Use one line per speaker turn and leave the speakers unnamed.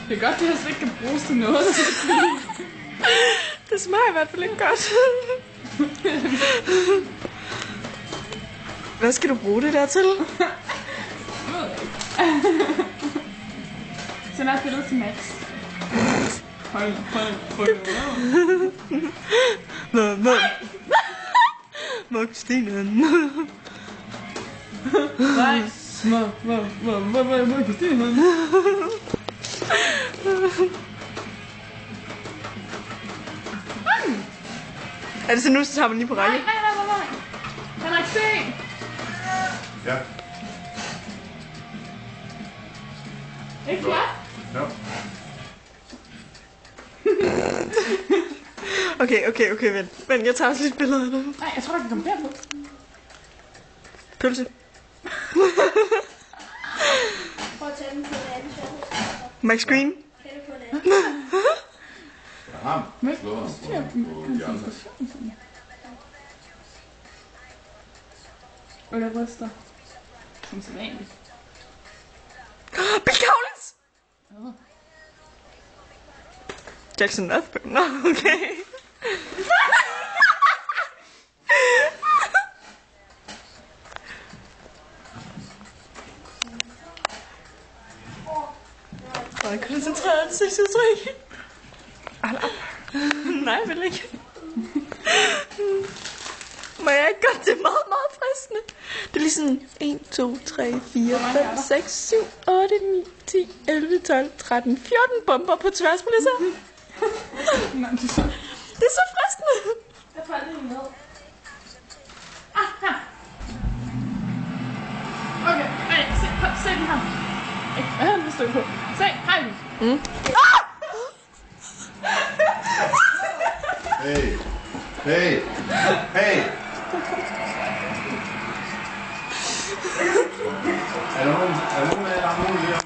Det er godt, det her slet ikke kan bruges til noget.
Det smager i hvert fald ikke godt. Hvad skal du bruge det der til?
Send et billede til Max. Hold.
Magstenen.
Nej. Magstenen.
Er det så nu, så tager man lige på række?
Nej. Henrik, se!
Ja.
Ikke flot?
Ja.
Okay, vent, jeg tager også lidt billeder af dig.
Nej, jeg tror, der kan komme derpå.
Pølse.
Prøv at tage den på en anden sjov.
Max Green.
Tag det på en anden.
Jeg har ham.
Men,
Slå ham
styr på
hjørnet.
koncentrationen sådan. Og jeg ryster. Som så vanligt.
Bill Collins!
Ja.
Jackson Rathbone. Nå, okay. Og koncentreret ansigtsudtryk. Hold op. Nej, vel ikke. Må jeg ikke godt? Det er meget, meget fristende. Det er lige sådan 1, 2, 3, 4, 5, 6, 7, 8, 9, 10, 11, 12, 13, 14 bomber på tværs på det så.
Nej, det er så...
Det er så fristende.
Jeg får det med.
Her. Okay, se den her. Ikke, hvad har den stået på? Se, hej.
Hey. Hey. Hey. Er der nogen af jer, der har mulighed